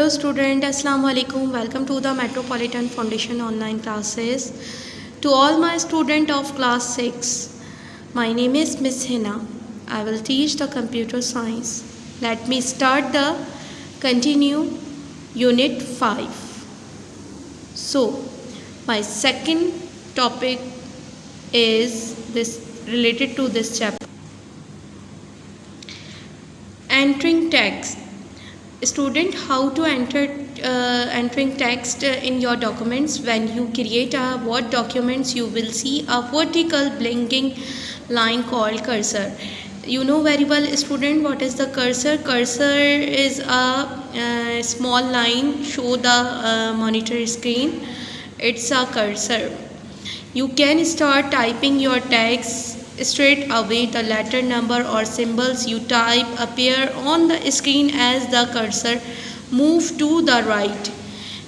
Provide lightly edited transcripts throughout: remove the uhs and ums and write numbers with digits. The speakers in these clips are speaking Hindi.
student, Assalamu alaikum. Welcome to the Metropolitan Foundation online classes. To all my student of class 6, my name is Miss Hina. I will teach the computer science. Let me start the continue unit 5. So, my second topic is this related to this chapter. Entering text. Student, how to entering text in your documents. When you create a Word documents, you will see a vertical blinking line called cursor. You know very well, student, what is the cursor? Cursor is a small line show the monitor screen. It's a cursor. You can start typing your text straight away. The letter, number or symbols you type appear on the screen as the cursor moves to the right.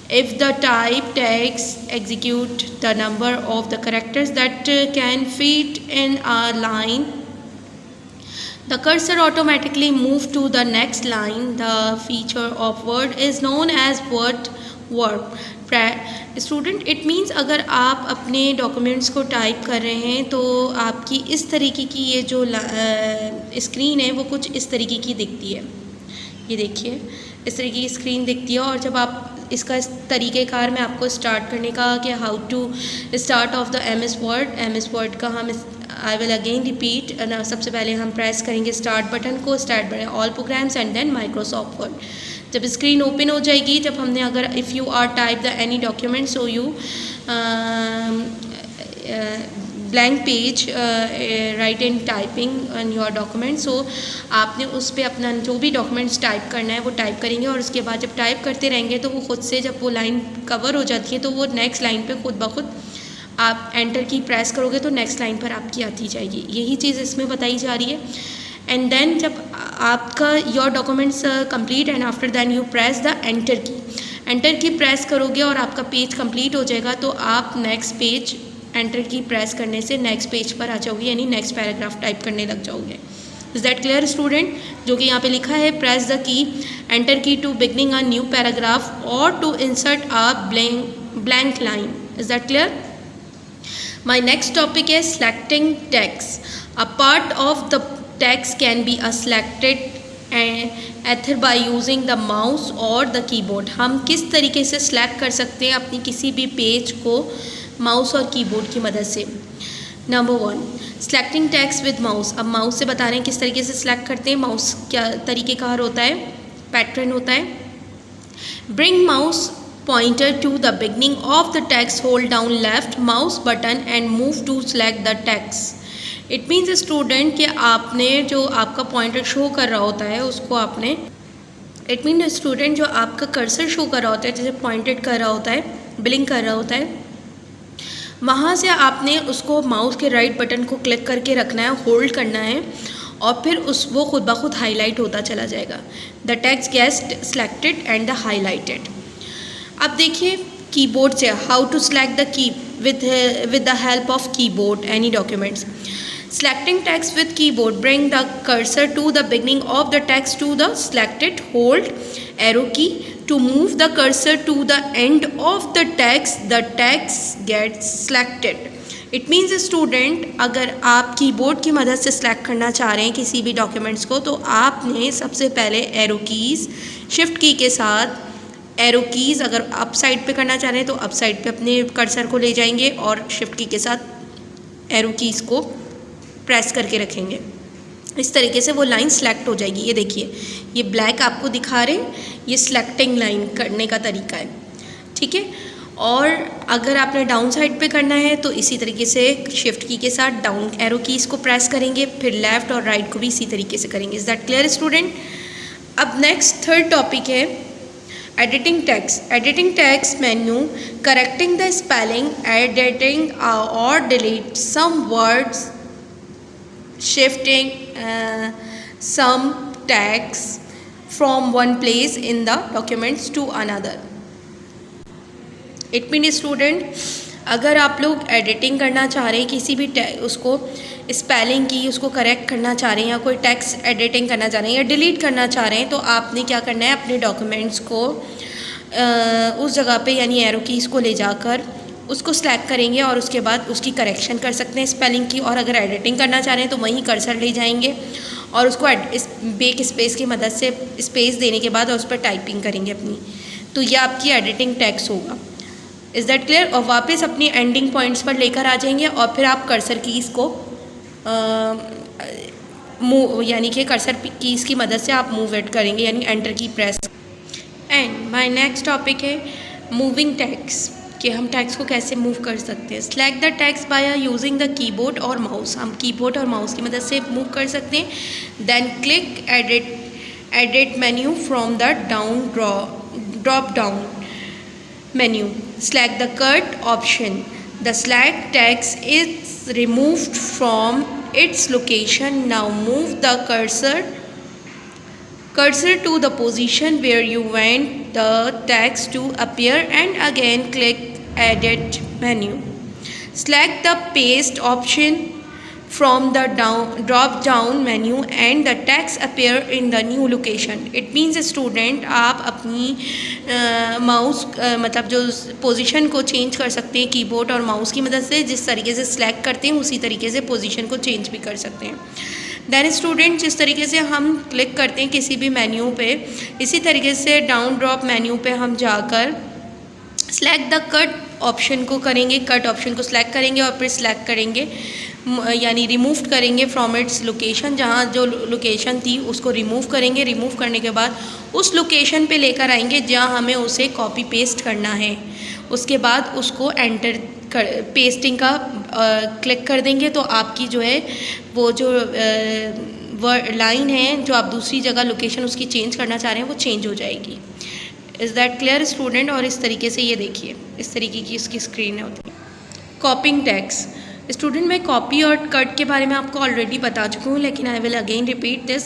If the type text execute the number of the characters that can fit in a line, the cursor automatically moves to the next line. The feature of Word is known as word warp. Student, it means अगर आप अपने डॉक्यूमेंट्स को टाइप कर रहे हैं तो आपकी इस तरीके की ये जो स्क्रीन है वो कुछ इस तरीके की दिखती है. ये देखिए, इस तरीके की स्क्रीन दिखती है. और जब आप इसका इस तरीक़ेकार में आपको स्टार्ट करने का कि how to start of the MS Word का हम आई विल अगेन रिपीट. सबसे पहले हम प्रेस करेंगे स्टार्ट बटन को. Start button all programs and then Microsoft Word. जब स्क्रीन ओपन हो जाएगी, जब हमने अगर if you are type the any document, so you blank page write in typing in your document. So आपने उस पर अपना जो भी डॉक्यूमेंट्स टाइप करना है वो टाइप करेंगे. और उसके बाद जब टाइप करते रहेंगे तो वो खुद से जब वो लाइन कवर हो जाती है तो वो नेक्स्ट लाइन पे खुद ब खुद आप एंटर की प्रेस करोगे तो नेक्स्ट लाइन पर आपकी आती जाएगी. यही चीज़ इसमें बताई जा रही है. एंड देन जब आपका your documents complete and after then you press the enter key press करोगे और आपका पेज कंप्लीट हो जाएगा. तो आप next page enter key press करने से नेक्स्ट पेज पर आ जाओगे, यानी नेक्स्ट पैराग्राफ टाइप करने लग जाओगे. Is that clear student? जो कि यहाँ पे लिखा है press the key enter key to beginning a new paragraph और to insert a blank line. Is that clear? My next topic is selecting text. A part of the text can be selected either by using the mouse or the keyboard. हम किस तरीके से select कर सकते हैं अपनी किसी भी पेज को माउस और कीबोर्ड की मदद से. Number 1, selecting text with mouse. अब माउस से बता रहे हैं किस तरीके से select करते हैं. माउस क्या तरीक़ेकार होता है, पैटर्न होता है. Bring mouse pointer to the beginning of the text, hold down left mouse button and move to select the text. It means student कि आपने जो आपका पॉइंटर शो कर रहा होता है उसको आपने इट मीन स्टूडेंट जो आपका कर्सर शो कर रहा होता है, जैसे पॉइंटेड कर रहा होता है, ब्लिंक कर रहा होता है, वहाँ से आपने उसको माउस के राइट बटन को क्लिक करके रखना है, होल्ड करना है और फिर वो खुद ब खुद हाईलाइट होता चला जाएगा. The text gets selected and the highlighted. अब देखिए कीबोर्ड से how to select the key with the help of keyboard any documents. Selecting text with keyboard, bring the cursor to the beginning of the text to the selected, hold arrow key to move the cursor to the end of the text gets selected. It means student, अगर आप कीबोर्ड की मदद से सेलेक्ट करना चाह रहे हैं किसी भी डॉक्यूमेंट्स को तो आपने सबसे पहले एरो कीज़ शिफ्ट की के साथ एरो कीज़ अगर अप साइड पे करना चाह रहे हैं तो अप साइड पे अपने कर्सर को ले जाएंगे और शिफ्ट की के साथ एरो कीज़ को प्रेस करके रखेंगे. इस तरीके से वो लाइन सेलेक्ट हो जाएगी. ये देखिए, ये ब्लैक आपको दिखा रहे हैं, ये सिलेक्टिंग लाइन करने का तरीका है. ठीक है. और अगर आपने डाउन साइड पे करना है तो इसी तरीके से शिफ्ट की के साथ डाउन एरो कीज़ को प्रेस करेंगे, फिर लेफ़्ट और राइट को भी इसी तरीके से करेंगे. Is that clear student? अब नेक्स्ट थर्ड टॉपिक है editing text. Editing text menu, correcting the spelling, editing और delete some words, shifting some text from one place in the documents to another. It means student, अगर आप लोग एडिटिंग करना चाह रहे हैं किसी भी उसको स्पेलिंग की उसको करेक्ट करना चाह रहे हैं या कोई टेक्स्ट एडिटिंग करना चाह रहे हैं या डिलीट करना चाह रहे हैं तो आपने क्या करना है, अपने डॉक्यूमेंट्स को उस जगह पे यानी एरो कीज़ को ले जाकर उसको सेलेक्ट करेंगे और उसके बाद उसकी करेक्शन कर सकते हैं स्पेलिंग की। और अगर एडिटिंग करना चाह रहे हैं तो वहीं कर्सर ले जाएंगे और उसको इस बैक स्पेस की मदद से स्पेस देने के बाद उस पर टाइपिंग करेंगे अपनी, तो ये आपकी एडिटिंग टेक्स्ट होगा। Is that clear? और वापस अपनी एंडिंग पॉइंट्स पर लेकर आ जाएंगे और फिर आप कर्सर कीज़ को मूव यानी कि कर्सर कीज़ की मदद से आप मूव इट करेंगे यानी enter key press. And my next topic है मूविंग टेक्स्ट, कि हम टेक्स्ट को कैसे मूव कर सकते हैं। Select the text by using the keyboard और माउस, हम कीबोर्ड और माउस की मदद से मूव कर सकते हैं। Then click edit menu from the drop down menu, select the cut option. The select text is removed from its location. Now move the cursor to the position where you want the text to appear and again click edit menu. Select the paste option from the drop down menu and the text appear in the new location. It means student आप अपनी माउस मतलब जो पोजीशन को चेंज कर सकते हैं कीबोर्ड और माउस की मदद से, जिस तरीके से सिलेक्ट करते हैं उसी तरीके से पोजीशन को चेंज भी कर सकते हैं। देन स्टूडेंट जिस तरीके से हम क्लिक करते हैं किसी भी मेन्यू पे, इसी तरीके से डाउन ड्रॉप मेन्यू पे हम जाकर सेलेक्ट द कट ऑप्शन को करेंगे, कट ऑप्शन को सिलेक्ट करेंगे और फिर सिलेक्ट करेंगे यानी रिमूव करेंगे फ्रॉम इट्स लोकेशन, जहाँ जो लोकेशन थी उसको रिमूव करेंगे। रिमूव करने के बाद उस लोकेशन पे लेकर आएंगे जहाँ हमें उसे कॉपी पेस्ट करना है। उसके बाद उसको एंटर पेस्टिंग का क्लिक कर देंगे तो आपकी जो है वो जो लाइन है जो आप दूसरी जगह लोकेशन उसकी चेंज करना चाह रहे हैं वो चेंज हो जाएगी। Is that clear student? और इस तरीके से ये देखिए इस तरीके की इसकी स्क्रीन होती है। कॉपिंग टेक्स्ट स्टूडेंट, मैं कॉपी और कट के बारे में आपको ऑलरेडी बता चुकी हूँ, लेकिन I will again repeat this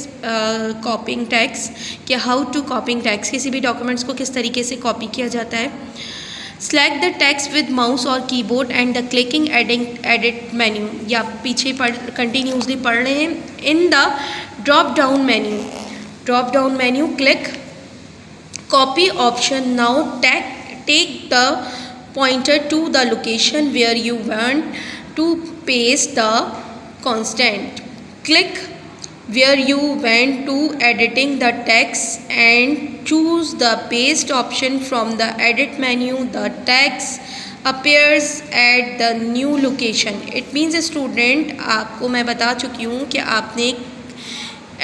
कॉपिंग text कि हाउ टू कॉपिंग टेक्स्ट, किसी भी डॉक्यूमेंट्स को किस तरीके से कॉपी किया जाता है। Select the text with mouse और keyboard and the clicking edit menu, या पीछे कंटिन्यूसली पढ़ रहे हैं। In the drop down menu click copy option. Now take the pointer to the location where you want to paste the constant. Click where you want to editing the text and choose the paste option from the edit menu. The text appears at the new location. It means student आपको मैं बता चुकी हूँ कि आपने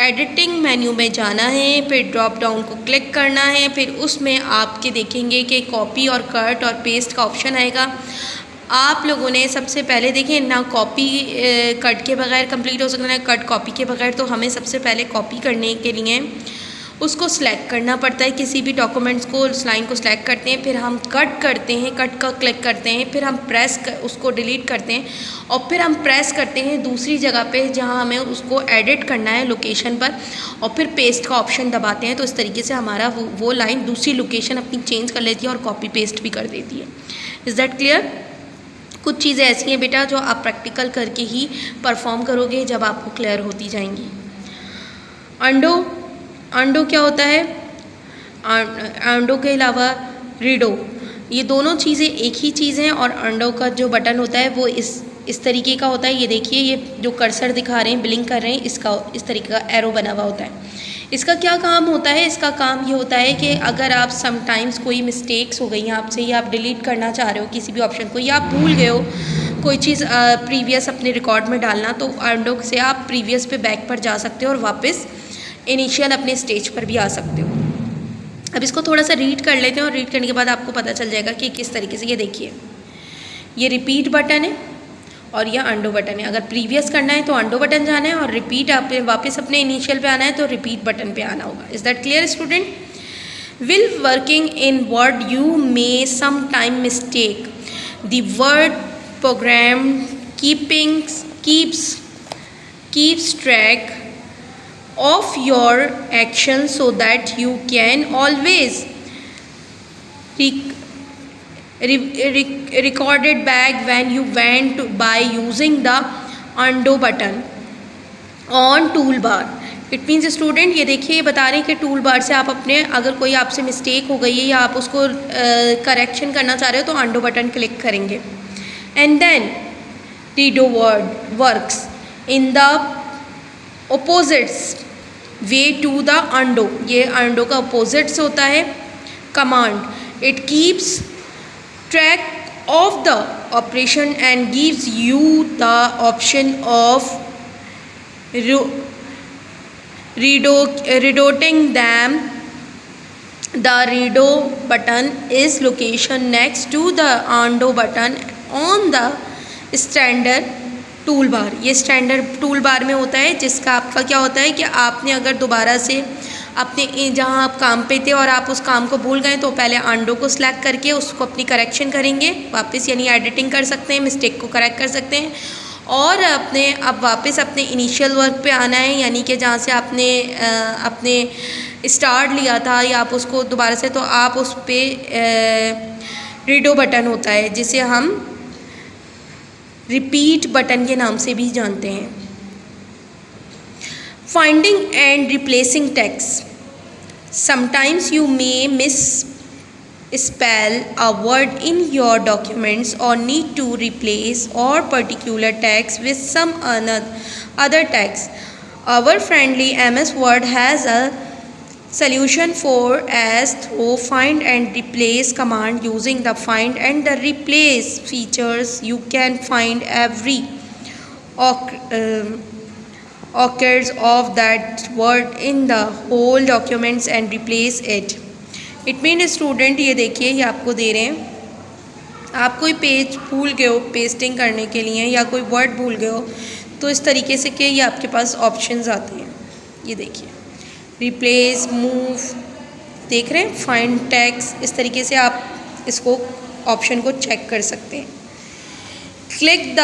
एडिटिंग मेन्यू में जाना है, फिर ड्रॉप डाउन को क्लिक करना है, फिर उसमें आपके देखेंगे कि कॉपी और कट और पेस्ट का ऑप्शन आएगा। आप लोगों ने सबसे पहले देखें ना कॉपी कट के बगैर कंप्लीट हो सकता है, कट कॉपी के बगैर, तो हमें सबसे पहले कॉपी करने के लिए उसको सिलेक्ट करना पड़ता है। किसी भी डॉक्यूमेंट्स को उस लाइन को सिलेक्ट करते हैं, फिर हम कट करते हैं, कट का क्लिक करते हैं, फिर हम उसको डिलीट करते हैं और फिर हम प्रेस करते हैं दूसरी जगह पे जहां हमें उसको एडिट करना है लोकेशन पर, और फिर पेस्ट का ऑप्शन दबाते हैं। तो इस तरीके से हमारा वो लाइन दूसरी लोकेशन अपनी चेंज कर लेती है और कॉपी पेस्ट भी कर देती है। Is that clear? कुछ चीज़ें ऐसी हैं बेटा जो आप प्रैक्टिकल करके ही परफॉर्म करोगे जब आपको क्लियर होती जाएंगी। अंडो क्या होता है? अंडो के अलावा रीडो, ये दोनों चीज़ें एक ही चीज़ हैं। और अंडो का जो बटन होता है वो इस तरीके का होता है। ये देखिए ये जो कर्सर दिखा रहे हैं, ब्लिंक कर रहे हैं, इसका इस तरीके का एरो बना हुआ होता है। इसका क्या काम होता है? इसका काम ये होता है कि अगर आप समटाइम्स कोई मिस्टेक्स हो गई हैं आपसे, या आप डिलीट करना चाह रहे हो किसी भी ऑप्शन को, या आप भूल गए हो कोई चीज़ प्रीवियस अपने रिकॉर्ड में डालना, तो अंडो से आप प्रीवियस पे बैक पर जा सकते हो और वापस इनिशियल अपने स्टेज पर भी आ सकते हो। अब इसको थोड़ा सा रीड कर लेते हैं और रीड करने के बाद आपको पता चल जाएगा कि किस तरीके से। ये देखिए ये रिपीट बटन है और यह अंडो बटन है। अगर प्रीवियस करना है तो अंडो बटन जाना है और रिपीट आप वापस अपने इनिशियल पे आना है तो रिपीट बटन पे आना होगा। Is that clear student? Will working in Word you may some time mistake the Word program keeps track of your actions so that you can always record it back when you went by using the undo button on toolbar. It means student ये देखिए ये बता रहे हैं कि टूल बार से आप अपने अगर कोई आपसे मिस्टेक हो गई है या आप उसको करेक्शन करना चाह रहे हो तो अंडो बटन क्लिक करेंगे and then redo word works in the opposites way to the undo, ये अंडो का अपोजिट्स होता है command. It keeps track of the operation and gives you the option of redoting them. The redo button is location next to the undo button on the standard tool bar. ये स्टैंडर्ड टूल बार में होता है जिसका आपका क्या होता है कि आपने अगर दोबारा से अपने जहाँ आप काम पे थे और आप उस काम को भूल गए तो पहले अंडो को सिलेक्ट करके उसको अपनी करेक्शन करेंगे वापस, यानी एडिटिंग कर सकते हैं, मिस्टेक को करेक्ट कर सकते हैं और अब वापस अपने इनिशियल वर्क पे आना है, यानी कि जहाँ से आपने अपने स्टार्ट लिया था या आप उसको दोबारा से, तो आप उस पर रीडो बटन होता है जिसे हम रिपीट बटन के नाम से भी जानते हैं। Finding and replacing text. Sometimes you may miss spell a word in your documents or need to replace or particular text with some other text. Our friendly MS Word has a solution for as through find and replace command. Using the find and the replace features you can find every occurs of that word in the whole documents and replace it. It mean student ये देखिए ये आपको दे रहे हैं, आप कोई पेज भूल गए हो पेस्टिंग करने के लिए या कोई वर्ड भूल गए हो तो इस तरीके से कि ये आपके पास ऑप्शंस आते हैं। ये देखिए रिप्लेस, मूव, देख रहे हैं, फाइंड टेक्स्ट, इस तरीके से आप इसको ऑप्शन को चेक कर सकते हैं। Click the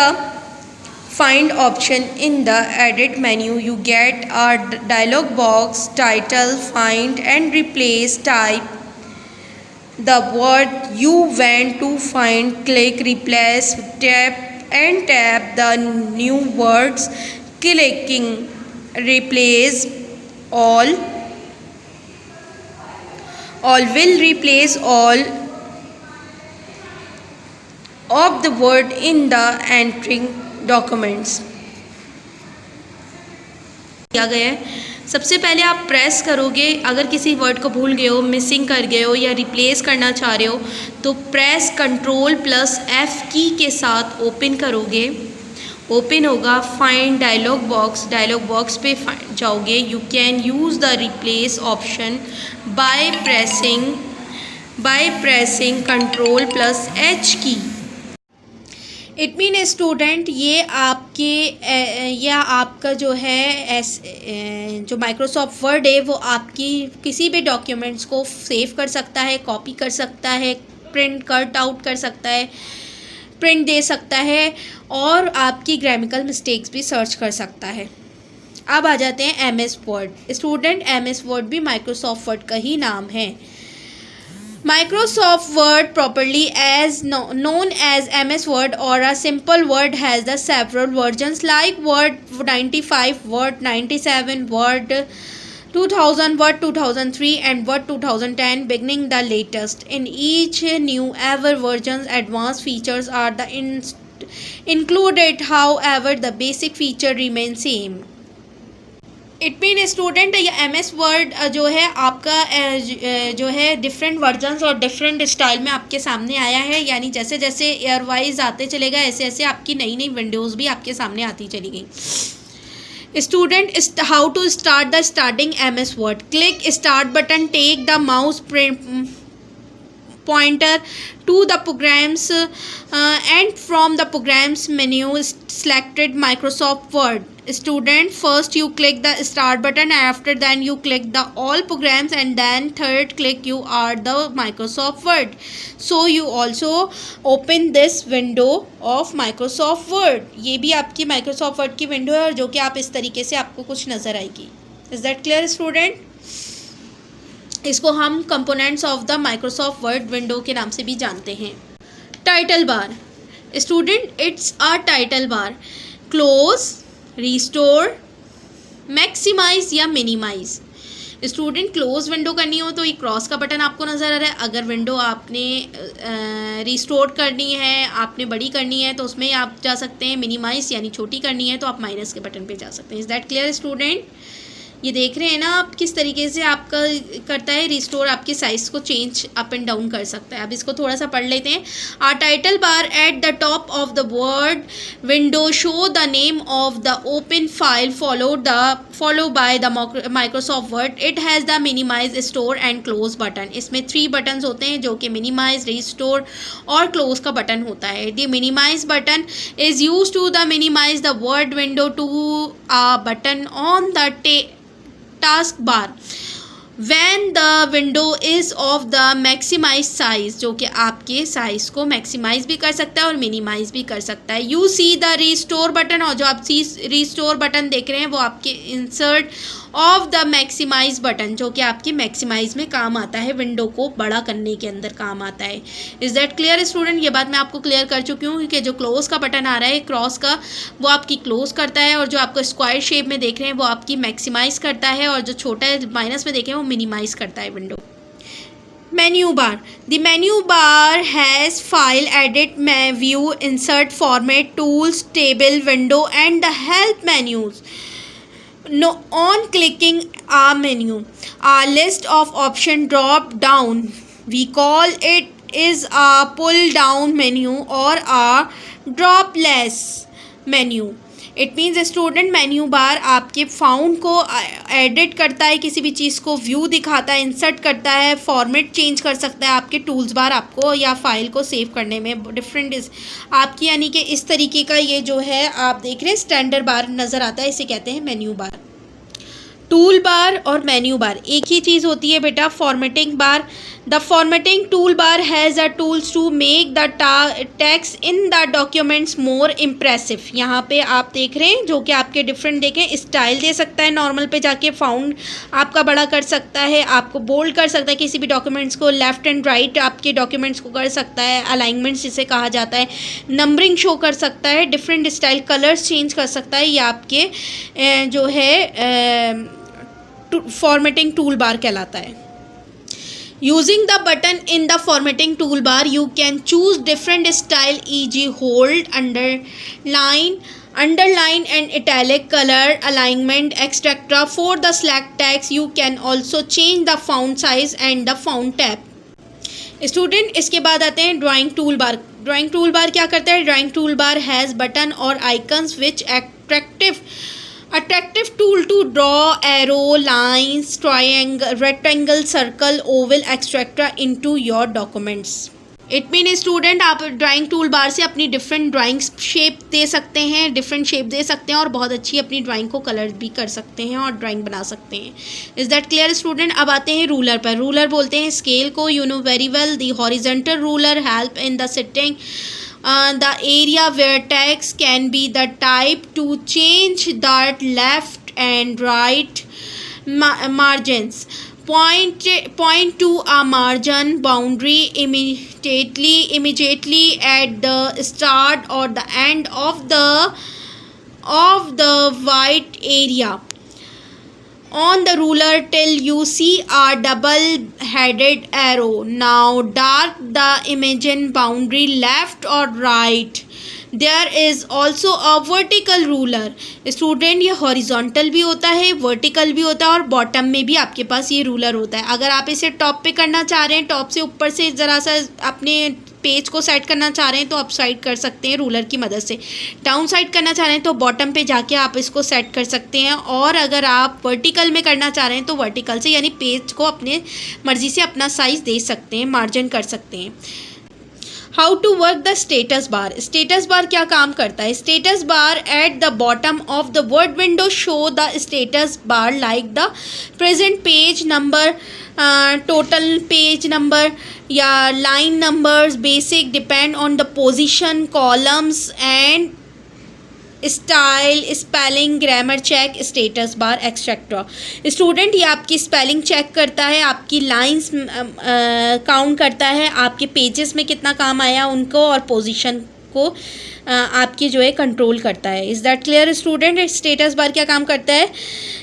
find option in the edit menu, you get a dialog box title find and replace, type the word you want to find, click replace, tap the new words, clicking replace all will replace all of the word in the entering documents। किया गया है। सबसे पहले आप प्रेस करोगे, अगर किसी वर्ड को भूल गए हो, मिसिंग कर गए हो या रिप्लेस करना चाह रहे हो तो प्रेस Ctrl+F की के साथ ओपन करोगे, ओपन होगा फाइंड डायलॉग बॉक्स पे जाओगे। You can use the replace option by pressing Ctrl+H की। इट मीन स्टूडेंट ये आपका जो है जो माइक्रोसॉफ्ट वर्ड है वो आपकी किसी भी डॉक्यूमेंट्स को सेव कर सकता है, कॉपी कर सकता है, प्रिंट कट आउट कर सकता है, प्रिंट दे सकता है और आपकी ग्रामेटिकल मिस्टेक्स भी सर्च कर सकता है। अब आ जाते हैं MS word. Student MS word भी माइक्रोसॉफ्ट वर्ड का ही नाम है। Microsoft Word, properly as known as MS Word or a simple Word, has the several versions like Word 95, Word 97, Word 2000, Word 2003 and Word 2010 beginning the latest. In each new ever versions, advanced features are included, however the basic feature remains same. It mean student ये MS वर्ड जो है आपका जो है डिफरेंट वर्जन्स और डिफरेंट स्टाइल में आपके सामने आया है, यानी जैसे जैसे एयर वाइज आते चलेगा ऐसे ऐसे आपकी नई नई विंडोज़ भी आपके सामने आती चली गई। Student how to start the starting MS Word. Click start button, take the mouse pointer to the programs and from the programs menu selected Microsoft Word. Student, first you click the start button, after then you click the all programs and then third click you are the Microsoft Word. So you also open this window of Microsoft Word. ये भी आपकी Microsoft Word की विंडो है और जो कि आप इस तरीके से आपको कुछ नज़र आएगी। Is that clear student? इसको हम components of the Microsoft Word window के नाम से भी जानते हैं। Title bar. Student, it's a title bar. Close, restore, maximise या मिनिमाइज। स्टूडेंट क्लोज विंडो करनी हो तो ये क्रॉस का बटन आपको नज़र आ रहा है। अगर विंडो आपने रिस्टोर करनी है, आपने बड़ी करनी है, तो उसमें आप जा सकते हैं। मिनिमाइज यानी छोटी करनी है तो आप माइनस के बटन पे जा सकते हैं। Is that clear student? ये देख रहे हैं ना आप किस तरीके से आपका करता है रिस्टोर, आपके साइज़ को चेंज अप एंड डाउन कर सकता है। अब इसको थोड़ा सा पढ़ लेते हैं। Are title bar at the top of the word window show the name of the open file follow by the Microsoft Word. It has the minimise, store and close button. इसमें 3 बटन्स होते हैं जो कि मिनिमाइज, रिस्टोर और क्लोज का बटन होता है। The minimise button is use to the minimise the word window to a button on the task bar when the window is of the maximize size, जो कि आपके साइज़ को मैक्सिमाइज भी कर सकता है और मिनिमाइज भी कर सकता है। You see the restore button, और जो आप रिस्टोर बटन देख रहे हैं वो आपके insert of the maximise button, जो कि आपके मैक्सिमाइज में काम आता है, विंडो को बड़ा करने के अंदर काम आता है। Is that clear student? ये बात मैं आपको क्लियर कर चुकी हूँ कि जो क्लोज का बटन आ रहा है क्रॉस का, वो आपकी क्लोज करता है, और जो आपको स्क्वायर शेप में देख रहे हैं वो आपकी मैक्सिमाइज करता है, और जो छोटा है माइनस में देख रहे हैं वो मिनिमाइज करता है window. Menu bar. The menu bar has file, edit, view, insert, format, tools, table, window and the help menus. No, on clicking a menu, a list of option drop down. We call it is a pull down menu or a dropless menu. It means student menu bar आपके फाउंड को एडिट करता है, किसी भी चीज़ को व्यू दिखाता है, इंसर्ट करता है, फॉर्मेट चेंज कर सकता है। आपके टूल्स बार आपको या फाइल को सेव करने में डिफरेंट आपकी यानी कि इस तरीके का ये जो है आप देख रहे हैं स्टैंडर्ड बार नज़र आता है, इसे कहते हैं मेन्यू बार। टूल बार और मेन्यू बार एक ही चीज़ होती है बेटा। Formatting bar, the formatting tool bar has a tools to make the text in the documents more impressive. यहाँ पे आप देख रहे हैं जो कि आपके डिफरेंट देखें, स्टाइल दे सकता है, नॉर्मल पे जाके फाउंड आपका बड़ा कर सकता है, आपको बोल्ड कर सकता है किसी भी डॉक्यूमेंट्स को, लेफ़्ट एंड राइट आपके डॉक्यूमेंट्स को कर सकता है, अलाइनमेंट्स जिसे कहा जाता है, नंबरिंग शो कर सकता है, डिफरेंट स्टाइल कलर्स चेंज कर सकता है। ये आपके जो है फॉर्मेटिंग टूल बार कहलाता है। Using the button in the formatting tool bar you can choose different style e.g. Hold, underline and italic, color, alignment, etc. For the select text you can also change the font size and the font tab. Student इसके बाद आते हैं drawing tool bar. Drawing tool bar क्या करता है? Drawing tool bar has button और icons which attractive tool to draw arrow, lines, triangle, rectangle, circle, oval, etc. into your documents. It mean student आप ड्राइंग टूल बार से अपनी डिफरेंट ड्राइंग शेप दे सकते हैं, डिफरेंट शेप दे सकते हैं और बहुत अच्छी अपनी ड्राइंग को कलर भी कर सकते हैं और ड्राइंग बना सकते हैं। Is that clear student? अब आते हैं रूलर पर। रूलर बोलते हैं स्केल को। You know very well the horizontal ruler help in the sitting the area where text can be the type to change that left and right margins. Point to a margin boundary immediately at the start or the end of the white area on the ruler till you see a double-headed arrow. Now dark the imagined boundary left or right. There is also a vertical ruler. Student ये हॉरिजॉन्टल भी होता है, वर्टिकल भी होता है और बॉटम में भी आपके पास ये रूलर होता है। अगर आप इसे टॉप पे करना चाह रहे हैं, टॉप से ऊपर से ज़रा सा अपने पेज को सेट करना चाह रहे हैं तो अप साइड कर सकते हैं रूलर की मदद से। डाउन साइड करना चाह रहे हैं तो बॉटम पे जाके आप इसको सेट कर सकते हैं। और अगर आप वर्टिकल में करना चाह रहे हैं तो वर्टिकल से यानी पेज को अपने मर्ज़ी से अपना साइज़ दे सकते हैं, मार्जिन कर सकते हैं। How to work the status bar. Status bar क्या काम करता है? Status bar at the bottom of the word window show the status bar like the present page number, total page number या line numbers, basic depend on the position, columns and style, spelling, grammar check, status bar etcetera. Student ये आपकी स्पेलिंग चेक करता है, आपकी लाइंस काउंट करता है, आपके पेजेस में कितना काम आया उनको, और पोजीशन को आपकी जो है कंट्रोल करता है। Is that clear student? Status bar क्या काम करता है?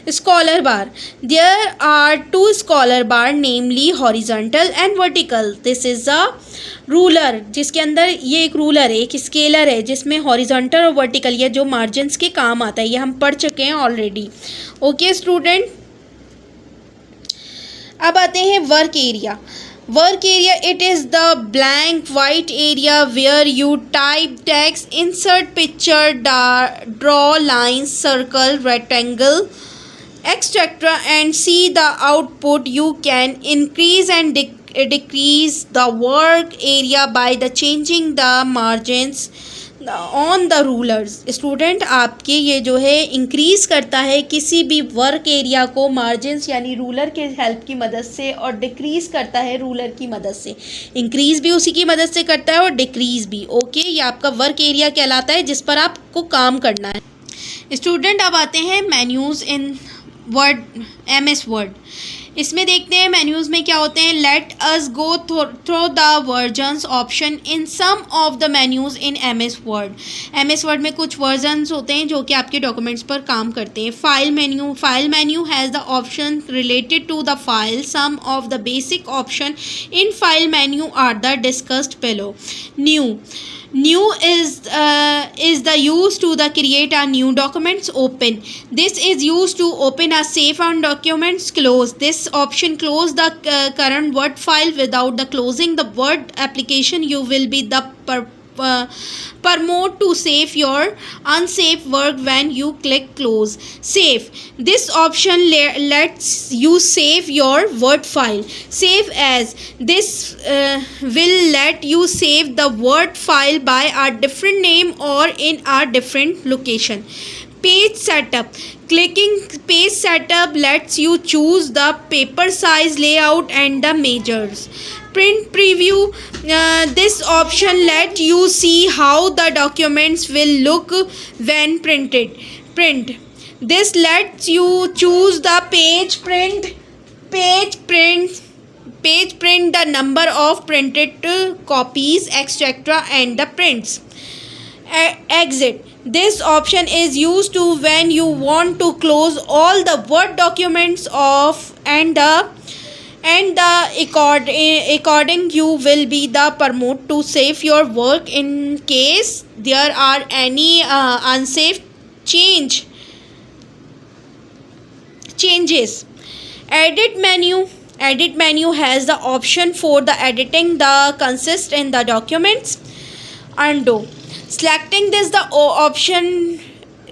Scholar bar, there are two scholar bar namely horizontal and vertical. This is a ruler, जिसके अंदर ये एक रूलर है, एक स्केलर है जिसमें हॉरिजॉन्टल और वर्टिकल ये जो मार्जिन्स के काम आता है, ये हम पढ़ चुके हैं ऑलरेडी। ओके स्टूडेंट, अब आते हैं work area. Work area, it is the blank white area where you type text, insert picture, draw lines, circle, rectangle, etc. and see the output. You can increase and decrease the work area by the changing the margins on the rulers. Student आपके ये जो है इंक्रीज़ करता है किसी भी वर्क एरिया को मार्जिन्स यानी रूलर के हेल्प की मदद से, और डिक्रीज़ करता है रूलर की मदद से। इंक्रीज़ भी उसी की मदद से करता है और डिक्रीज़ भी। ओके, ये आपका वर्क एरिया कहलाता है जिस पर आपको काम करना है। स्टूडेंट अब आते हैं menus in Word, MS Word. इसमें देखते हैं मेन्यूज़ में क्या होते हैं। Let us go through the versions option in some of the menus in MS Word. MS Word में कुछ वर्जन्स होते हैं जो कि आपके डॉक्यूमेंट्स पर काम करते हैं। File menu has the option related to the file. Some of the basic option in file menu are the discussed below. New is the use to the create a new documents. Open, this is used to open a save on documents. Close, this option close the current Word file. Without the closing the Word application, you will be the promote to save your unsafe work when you click close. Save, this option lets you save your Word file. Save as, this will let you save the Word file by a different name or in a different location. Page setup, clicking page setup lets you choose the paper size, layout and the measures. Print preview, this option lets you see how the documents will look when printed. Print, this lets you choose the page print, the number of printed copies, etc. and the prints. Exit, this option is used to when you want to close all the Word documents off and the according you will be the promote to save your work in case there are any unsafe changes. Edit menu has the option for the editing the consist in the documents. Undo, selecting this the option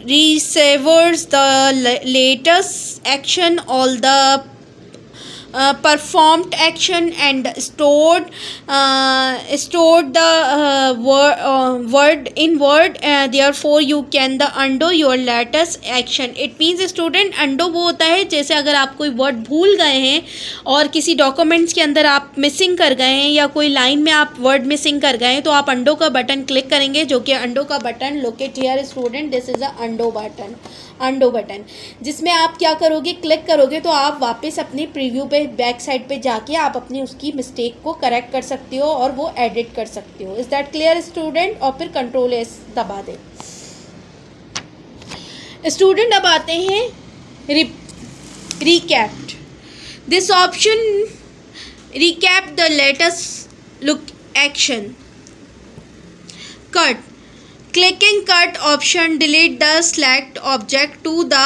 reserves the latest action, all the performed action and stored the word in Word. Therefore you can the undo your latest action. It means student undo वो होता है जैसे अगर आप कोई वर्ड भूल गए हैं और किसी डॉक्यूमेंट्स के अंदर आप मिसिंग कर गए हैं या कोई लाइन में आप वर्ड मिसिंग कर गए हैं तो आप undo का बटन क्लिक करेंगे, जो कि undo का button locate here student, this is a undo button जिसमें आप क्या करोगे, क्लिक करोगे तो आप वापस अपने प्रीव्यू पे बैक साइड पे जाके आप अपनी उसकी मिस्टेक को करेक्ट कर सकते हो और वो एडिट कर सकते हो। Is that clear student? और फिर कंट्रोल एस दबा दें। स्टूडेंट अब आते हैं recapped. This option recap the latest look action. Cut, clicking cut option delete the select object to the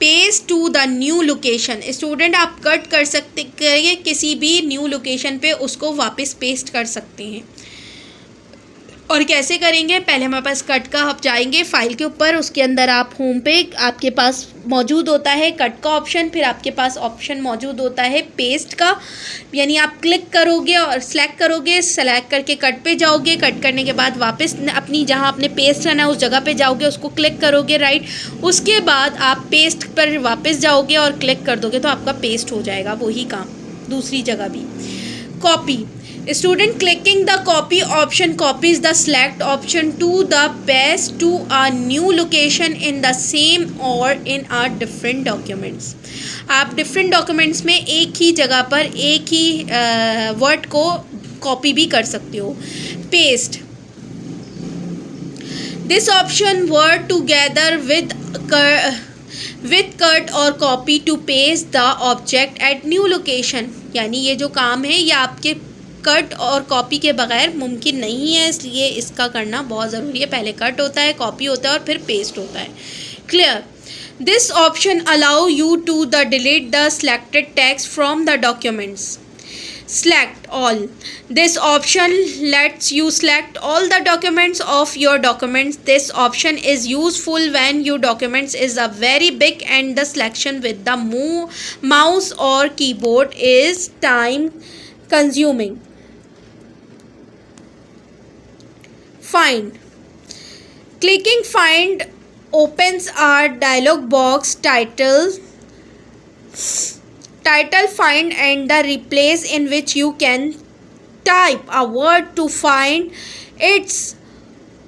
paste to the new location. Student आप कट कर सकते करिए किसी भी न्यू लोकेशन पे उसको वापस पेस्ट कर सकते हैं। और कैसे करेंगे, पहले हमारे पास कट का आप जाएंगे फाइल के ऊपर, उसके अंदर आप होम पे आपके पास मौजूद होता है कट का ऑप्शन, फिर आपके पास ऑप्शन मौजूद होता है पेस्ट का, यानी आप क्लिक करोगे और सेलेक्ट करोगे, सेलेक्ट करके कट पे जाओगे, कट करने के बाद वापस अपनी जहां आपने पेस्ट करना है उस जगह पे जाओगे, उसको क्लिक करोगे राइट, उसके बाद आप पेस्ट पर वापस जाओगे और क्लिक कर दोगे तो आपका पेस्ट हो जाएगा, वही काम दूसरी जगह भी। Copy, student clicking the copy option copies the select option to the paste to a new location in the same or in a different documents. आप different documents में एक ही जगह पर एक ही वर्ड को कॉपी भी कर सकते हो। Paste, This option word together with cut or copy to paste the object at new location. यानी ये जो काम है ये आपके कट और कॉपी के बगैर मुमकिन नहीं है, इसलिए इसका करना बहुत ज़रूरी है. पहले कट होता है, कॉपी होता है और फिर पेस्ट होता है. Clear. This option allow you to delete the selected text from the documents. Select all. This option lets you select all the documents of your documents. This option is useful when your documents is a very big and the selection with the mouse or keyboard is time consuming. Find. Clicking find opens a dialog box titled find and the replace in which you can type a word to find its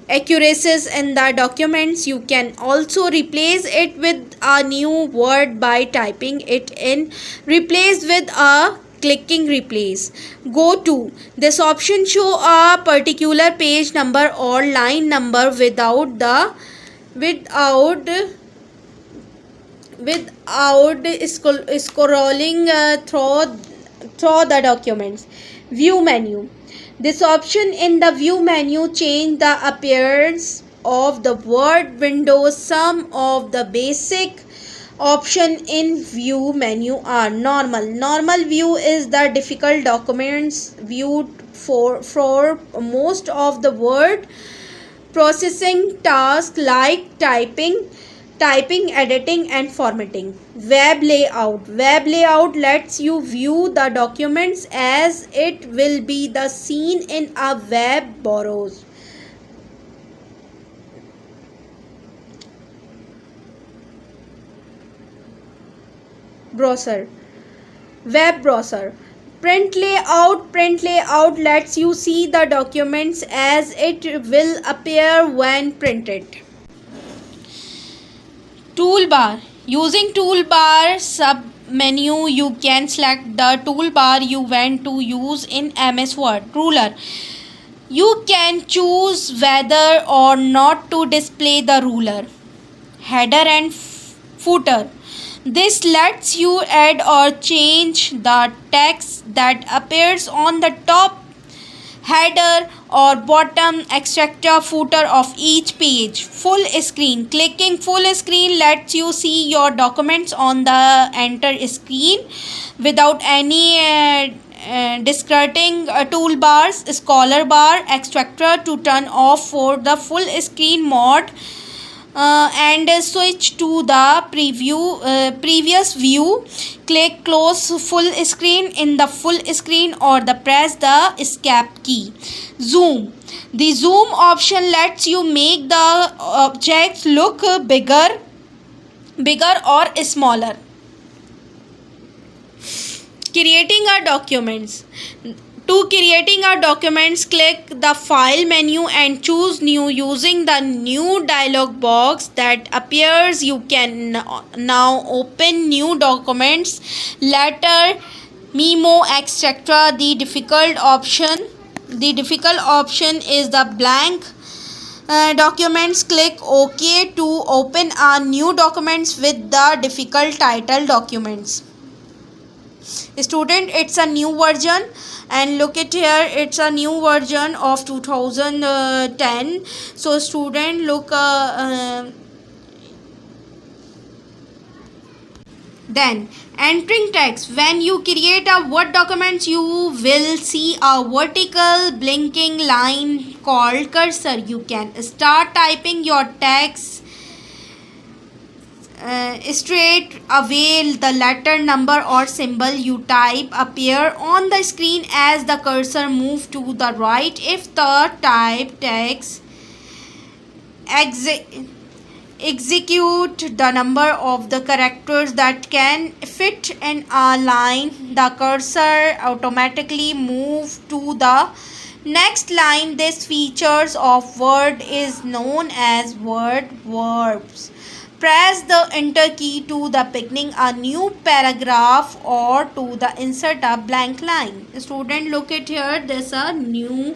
accuracies in the documents. You can also replace it with a new word by typing it in. Replace with a clicking replace. Go to. This option show a particular page number or line number without scrolling through the documents. View menu. This option in the view menu change the appearance of the word window. Some of the basic option in view menu are normal view is the difficult documents viewed for most of the word processing tasks like typing, editing and formatting. Web layout lets you view the documents as it will be the scene in a web browser. Web browser. Print layout lets you see the documents as it will appear when printed. Toolbar. Using toolbar sub menu, you can select the toolbar you want to use in MS Word. Ruler. You can choose whether or not to display the ruler. Header and footer. This lets you add or change the text that appears on the top, header or bottom, etc. footer of each page. Full screen. Clicking full screen lets you see your documents on the enter screen without any discarding toolbars, scroll bar, etc. to turn off for the full screen mode. And switch to the previous view. Click close full screen in the full screen or press the escape key. Zoom. The zoom option lets you make the objects look bigger or smaller. Creating a documents. To creating a documents, click the file menu and choose new. Using the new dialog box that appears, you can now open new documents, letter, memo, etc. The difficult option is the blank documents. Click OK to open a new documents with the difficult title documents. Student, it's a new version, and look at here, it's a new version of 2010. So student, look then entering text. When you create a Word document, you will see a vertical blinking line called cursor. You can start typing your text straight away. The letter, number or symbol you type appear on the screen as the cursor moves to the right. If the type text execute the number of the characters that can fit in a line, the cursor automatically move to the next line. This features of Word is known as word verbs. Press the enter key to the beginning a new paragraph or to the insert a blank line. Student, look at here, there's a new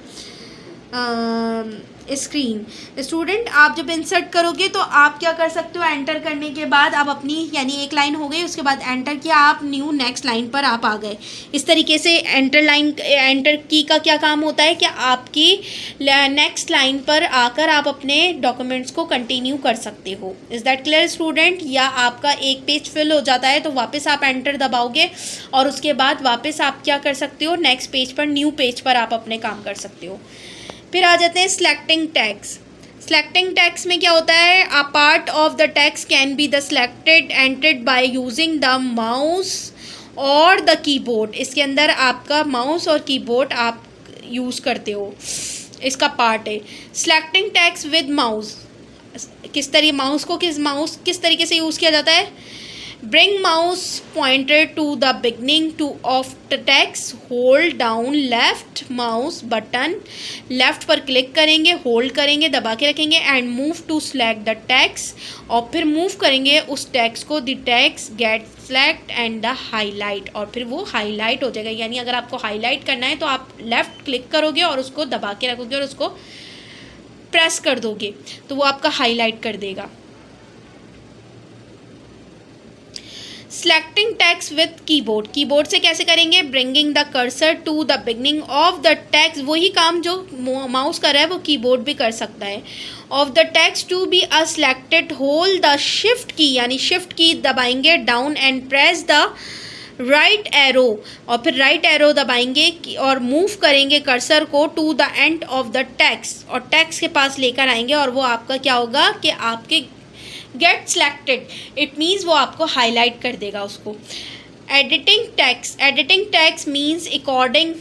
screen. Student आप जब इंसर्ट करोगे तो आप क्या कर सकते हो, एंटर करने के बाद आप अपनी यानी एक लाइन हो गई, उसके बाद एंटर किया, आप न्यू नेक्स्ट लाइन पर आप आ गए। इस तरीके से एंटर की का क्या काम होता है कि आपकी नेक्स्ट लाइन पर आकर आप अपने डॉक्यूमेंट्स को कंटिन्यू कर सकते हो। Is that clear student? या आपका एक पेज फिल हो जाता है तो वापस आप एंटर दबाओगे और उसके बाद वापस आप क्या कर सकते हो, नेक्स्ट पेज पर, न्यू पेज पर आप अपने काम कर सकते हो। फिर आ जाते हैं सिलेक्टिंग टैग्स। सिलेक्टिंग टैग्स में क्या होता है, a part of the tags can be the selected entered by using the mouse और द कीबोर्ड। इसके अंदर आपका माउस और कीबोर्ड आप यूज़ करते हो, इसका पार्ट है। Selecting tags with mouse, mouse को किस तरीके से यूज़ किया जाता है, Bring mouse pointer to the beginning of the text. Hold down left mouse button. Left पर क्लिक करेंगे, होल्ड करेंगे, दबा के रखेंगे and move to select the text, और फिर मूव करेंगे उस टेक्स्ट को, the text get select and the highlight, और फिर वो हाईलाइट हो जाएगा। यानी अगर आपको हाईलाइट करना है तो आप लेफ़्ट क्लिक करोगे और उसको दबा के रखोगे और उसको प्रेस कर दोगे तो वो आपका हाईलाइट कर देगा। Selecting text with keyboard, keyboard से कैसे करेंगे, bringing the cursor to the beginning of the text, वही काम जो माउस कर रहा है वो कीबोर्ड भी कर सकता है। Of the text to be a selected, hold the shift key, यानी शिफ्ट की दबाएंगे down and press the right arrow, और फिर राइट एरो दबाएंगे और मूव करेंगे कर्सर को to the end of the text, और टेक्स्ट के पास लेकर आएंगे और वो आपका क्या होगा कि आपके गेट सेलेक्टेड, इट मीन्स वो आपको हाईलाइट कर देगा उसको। Editing text means according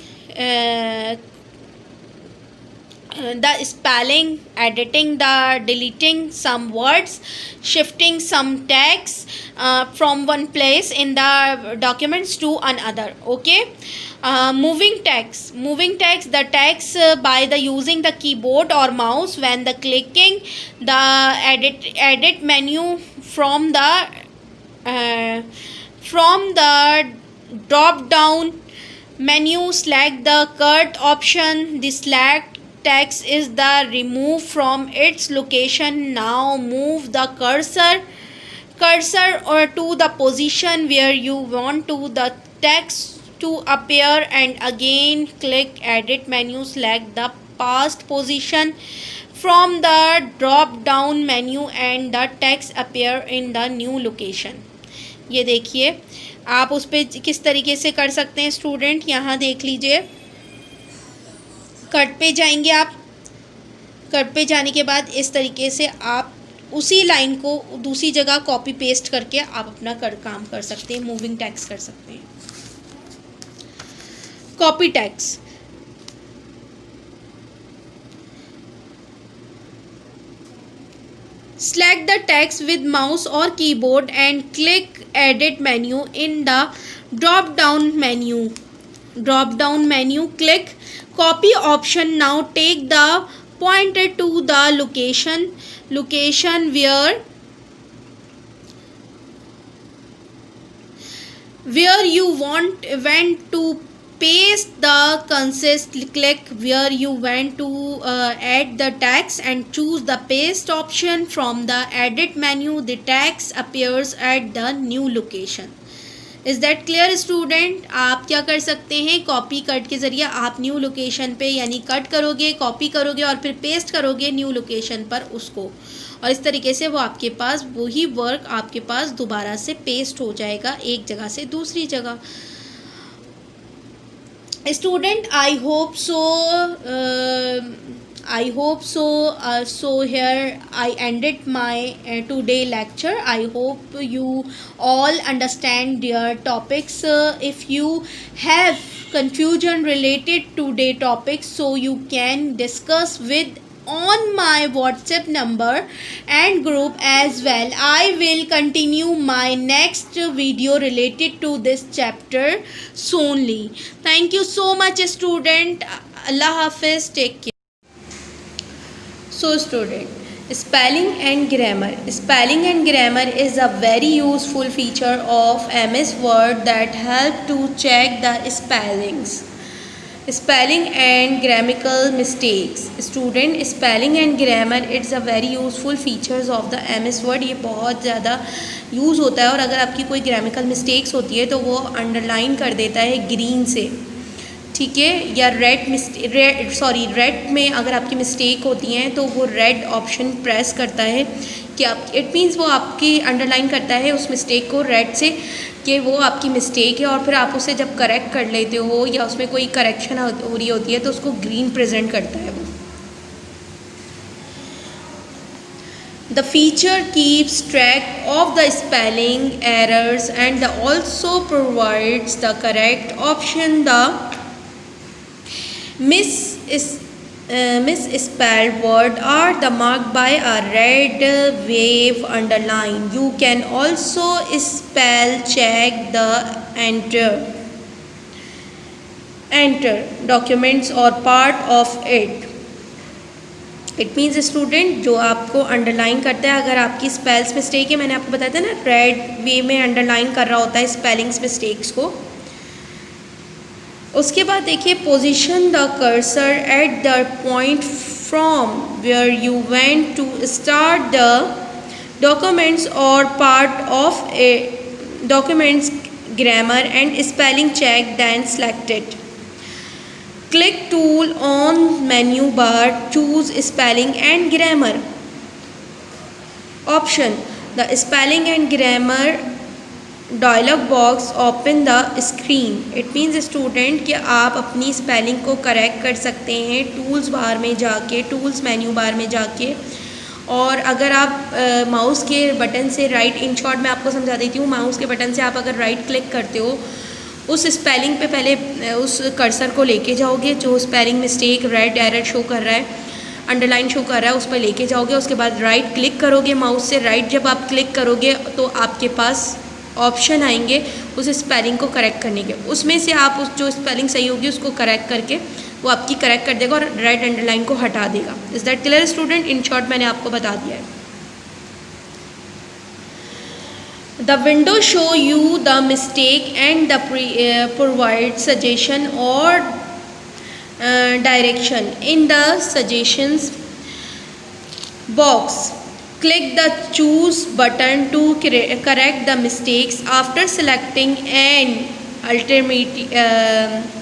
the spelling, editing the deleting some words, shifting some text from one place in the documents to another. Okay. Moving text, the text by the using the keyboard or mouse when the clicking the edit menu from the drop down menu, select the cut option, the select text is the remove from its location. Now move the cursor or to the position where you want to the text to appear, and again click edit menu, select the past position from the drop down menu and the text appear in the new location. ये देखिए आप उस पर किस तरीके से कर सकते हैं स्टूडेंट, यहाँ देख लीजिए। कट पे जाएंगे आप, कट पे जाने के बाद इस तरीके से आप उसी लाइन को दूसरी जगह कॉपी पेस्ट करके आप अपना काम कर सकते हैं, मूविंग टेक्स्ट कर सकते हैं। Copy text, select the text with mouse or keyboard and click edit menu in the drop down menu, click copy option. Now take the pointer to the location where you want to paste the consist. Click where you want to add the text and choose the paste option from the edit menu. The text appears at the new location. Is that clear student? आप क्या कर सकते हैं, कॉपी कट के ज़रिए आप न्यू लोकेशन पे यानी कट करोगे, कॉपी करोगे और फिर पेस्ट करोगे न्यू लोकेशन पर उसको, और इस तरीके से वो आपके पास वही वर्क आपके पास दोबारा से पेस्ट हो जाएगा एक जगह से दूसरी जगह। Student I hope so. So here I ended my today lecture. I hope you all understand their topics. If you have confusion related to their topics, so you can discuss with on my WhatsApp number and group as well. I will continue my next video related to this chapter soonly. Thank you so much student. Allah Hafiz. Take care. So student, spelling and grammar. Spelling and grammar is a very useful feature of MS Word that help to check the spellings. Spelling and grammatical mistakes. Student, spelling and grammar it's a very useful features of the MS word. ये बहुत ज़्यादा यूज़ होता है और अगर आपकी कोई ग्रामेटिकल मिस्टेक्स होती है तो वो अंडरलाइन कर देता है ग्रीन से, ठीक है, या रेड में अगर आपकी मिस्टेक होती हैं तो वो रेड ऑप्शन प्रेस करता है कि आप, इट मीन्स वो आपकी अंडरलाइन करता है उस मिस्टेक को रेड से कि वो आपकी मिस्टेक है, और फिर आप उसे जब करेक्ट कर लेते हो या उसमें कोई करेक्शन हो रही होती है तो उसको ग्रीन प्रेजेंट करता है वो। The feature keeps track of the spelling errors and also provides the correct option. The misspelled word are the marked by a red wave underline. You can also spell check the enter documents or part of it. It means student जो आपको अंडरलाइन करता है, अगर आपकी स्पेल्स मिस्टेक है, मैंने आपको बताया था ना रेड वे में अंडरलाइन कर रहा होता है स्पेलिंग्स मिस्टेक्स को। उसके बाद देखिए, position the cursor at the point from where you went to start the documents और part of a documents grammar and spelling check, then selected. Click tool on menu bar, choose spelling and grammar option. The spelling and grammar dialog box open the screen. It means student कि आप अपनी स्पेलिंग को करेक्ट कर सकते हैं टूल्स बार में जाके, टूल्स मेन्यू बार में जाके। और अगर आप माउस के बटन से राइट, इन शॉर्ट मैं आपको समझा देती हूँ, माउस के बटन से आप अगर राइट क्लिक करते हो उस स्पेलिंग पे पहले उस कर्सर को लेके जाओगे, जो spelling mistake red error show कर रहा है, अंडरलाइन शो कर रहा है, उस पर लेके जाओगे। उसके बाद राइट क्लिक करोगे माउस से, राइट जब आप क्लिक करोगे तो आपके पास ऑप्शन आएंगे उस स्पेलिंग को करेक्ट करने के। उसमें से आप उस जो स्पेलिंग सही होगी उसको करेक्ट करके वो आपकी करेक्ट कर देगा और रेड अंडरलाइन को हटा देगा। Is that clear student? In short मैंने आपको बता दिया है। The window show you the mistake and the provide suggestion or direction. In the suggestions box, click the choose button to correct the mistakes. After selecting an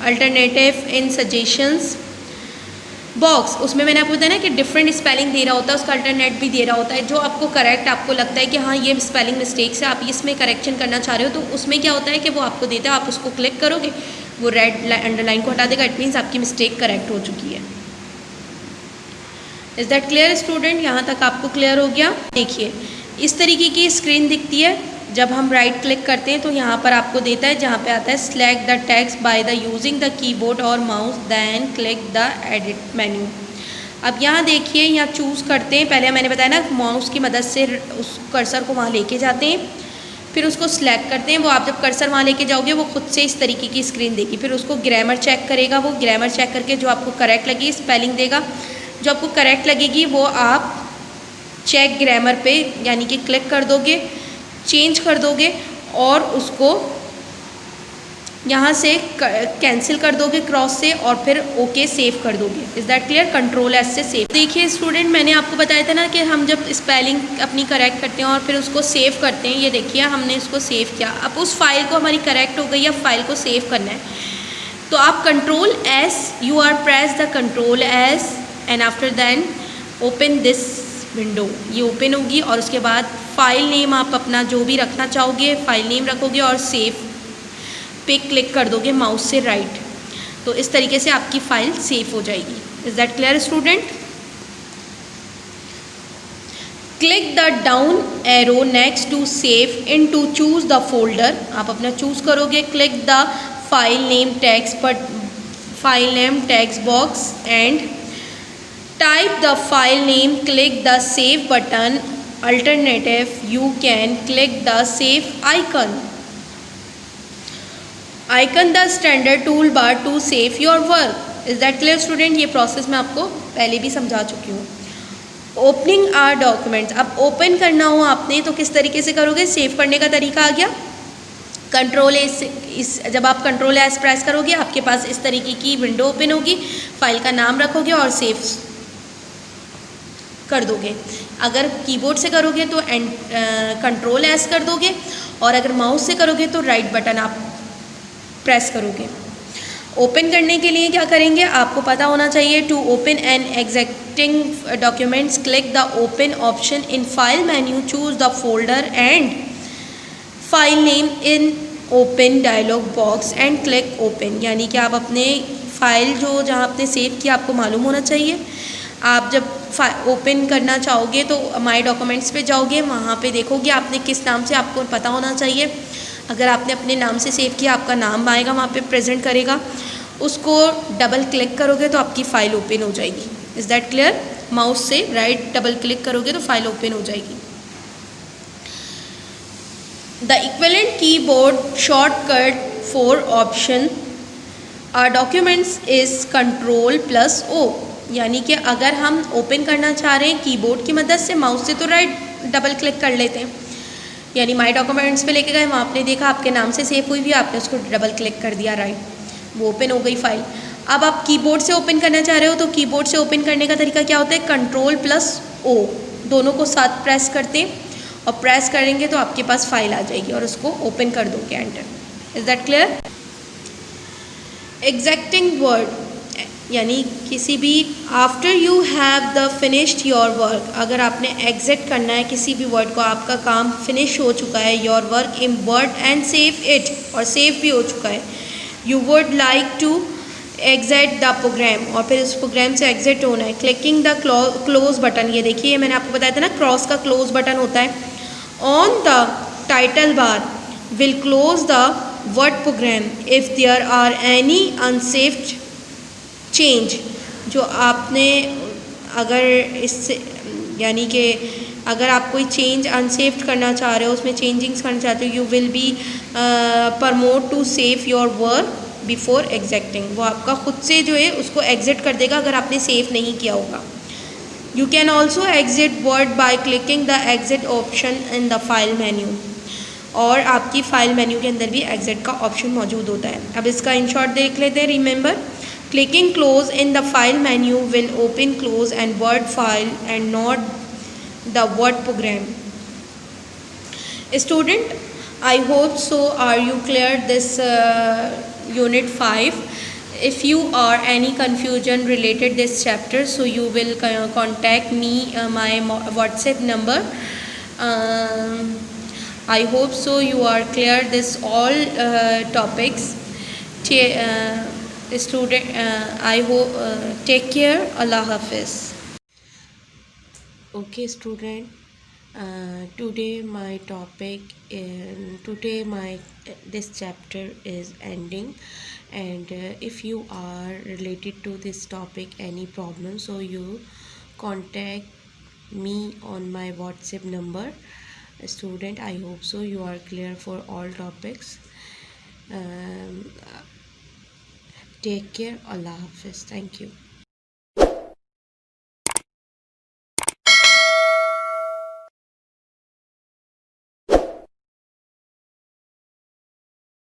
alternative in suggestions box, उसमें मैंने आपको बताया ना कि डिफरेंट स्पेलिंग दे रहा होता है, उसका अल्टरनेट भी दे रहा होता है। जो आपको करेक्ट आपको लगता है कि हाँ ये स्पेलिंग मिस्टेक्स है, आप इसमें करेक्शन करना चाह रहे हो, तो उसमें क्या होता है कि वो आपको देता है, आप उसको क्लिक करोगे, वो रेड अंडरलाइन को हटा देगा। इट मीन्स आपकी मिस्टेक करेक्ट हो चुकी है। Is that clear student? यहाँ तक आपको क्लियर हो गया? देखिए, इस तरीके की स्क्रीन दिखती है। जब हम राइट क्लिक करते हैं तो यहाँ पर आपको देता है, जहाँ पे आता है select the text by the using the keyboard और mouse, then click the edit menu. अब यहाँ देखिए, यहाँ चूज़ करते हैं, पहले मैंने बताया ना माउस की मदद से उस कर्सर को वहाँ लेके जाते हैं, फिर उसको सिलेक्ट करते हैं। वो आप जब कर्सर वहाँ लेके जाओगे वो खुद से इस तरीके की स्क्रीन देगी। फिर उसको ग्रामर चेक करेगा, वो ग्रामर चेक करके जो आपको करेक्ट लगी स्पेलिंग देगा, जो आपको करेक्ट लगेगी वो आप चेक ग्रामर पे यानी कि क्लिक कर दोगे, चेंज कर दोगे और उसको यहाँ से कैंसिल कर दोगे क्रॉस से और फिर ओके सेव कर दोगे। Is that clear? Control S से सेव। देखिए स्टूडेंट, मैंने आपको बताया था ना कि हम जब स्पेलिंग अपनी करेक्ट करते हैं और फिर उसको सेव करते हैं, ये देखिए हमने इसको सेव किया। अब उस फाइल को हमारी करेक्ट हो गई, अब फाइल को सेव करना है तो आप control S, you are press the control S and after then open this window, ये ओपन होगी और उसके बाद फाइल नेम आप अपना जो भी रखना चाहोगे फाइल नेम रखोगे और सेव पे क्लिक कर दोगे माउस से राइट, तो इस तरीके से आपकी फ़ाइल सेव हो जाएगी। Is that clear student? Click the down arrow next to save in to choose the folder, आप अपना चूज़ करोगे। Click the file name text box and type the file name, click the save button. Alternative, you can click the save icon the standard toolbar to save your work. Is that clear student? ये प्रोसेस मैं आपको पहले भी समझा चुकी हूँ। ओपनिंग आर डॉक्यूमेंट्स, अब ओपन करना हो आपने तो किस तरीके से करोगे? सेव करने का तरीका आ गया। कंट्रोल इस जब आप कंट्रोल एस प्रेस करोगे आपके पास इस तरीके की विंडो ओपन होगी, फाइल का नाम रखोगे और सेव कर दोगे। अगर कीबोर्ड से करोगे तो कंट्रोल एस कर दोगे, और अगर माउस से करोगे तो राइट बटन आप प्रेस करोगे। ओपन करने के लिए क्या करेंगे, आपको पता होना चाहिए, to open an existing documents click the open option in file menu, choose the folder and file name in open dialog box and click open. यानी कि आप अपने फाइल जो जहाँ आपने सेव किया आपको मालूम होना चाहिए। आप जब ओपन करना चाहोगे तो माई डॉक्यूमेंट्स पे जाओगे, वहाँ पे देखोगे आपने किस नाम से, आपको पता होना चाहिए। अगर आपने अपने नाम से सेव किया आपका नाम आएगा वहाँ पे प्रेजेंट करेगा, उसको डबल क्लिक करोगे तो आपकी फ़ाइल ओपन हो जाएगी। Is that clear? माउस से राइट डबल क्लिक करोगे तो फाइल ओपन हो जाएगी। The equivalent keyboard shortcut for option documents is control plus O. यानी कि अगर हम ओपन करना चाह रहे हैं कीबोर्ड की मदद से, माउस से तो राइट डबल क्लिक कर लेते हैं। यानी माई डॉक्यूमेंट्स पे लेके गए, वहाँ आपने देखा आपके नाम से सेव हुई हुई, आपने उसको डबल क्लिक कर दिया, राइट, वो ओपन हो गई फाइल। अब आप कीबोर्ड से ओपन करना चाह रहे हो तो कीबोर्ड से ओपन करने का तरीका क्या होता है, कंट्रोल प्लस ओ दोनों को साथ प्रेस करते हैं, और प्रेस करेंगे तो आपके पास फाइल आ जाएगी और उसको ओपन कर दोगे, enter. Is that clear? एग्जैक्टिंग word, यानी किसी भी after you have the finished your work, अगर आपने एग्जिट करना है किसी भी वर्ड को, आपका काम फिनिश हो चुका है, your work in Word and save it, और सेव भी हो चुका है, you would like to exit the program, और फिर उस प्रोग्राम से एग्जिट होना है, क्लिकिंग द क्लोज बटन। ये देखिए मैंने आपको बताया था ना, क्रॉस का क्लोज बटन होता है। On the title bar will close the Word program if there are any unsaved change. जो आपने अगर इससे यानी कि अगर आप कोई चेंज अनसेव्ड करना चाह रहे हो, उसमें चेंजिंग्स करना चाहते हो, you will be promote to save your work before exiting. वो आपका खुद से जो है उसको एग्जिट कर देगा अगर आपने सेव नहीं किया होगा। You can also exit word by clicking the exit option in the file menu, और आपकी फ़ाइल मेन्यू के अंदर भी एग्जिट का ऑप्शन मौजूद होता है। अब इसका इन शॉर्ट देख लेते हैं। Remember, clicking close in the file menu will open close and word file and not the word program. Student, I hope so are you clear this unit 5. If you are any confusion related this chapter, so you will contact me my WhatsApp number. I hope so you are clear this all topics. Student, I hope take care. Allah Hafiz. Okay student, today my topic this chapter is ending, and if you are related to this topic any problem, so you contact me on my WhatsApp number. Student, I hope so you are clear for all topics. Take care. Allah Hafiz. Thank you.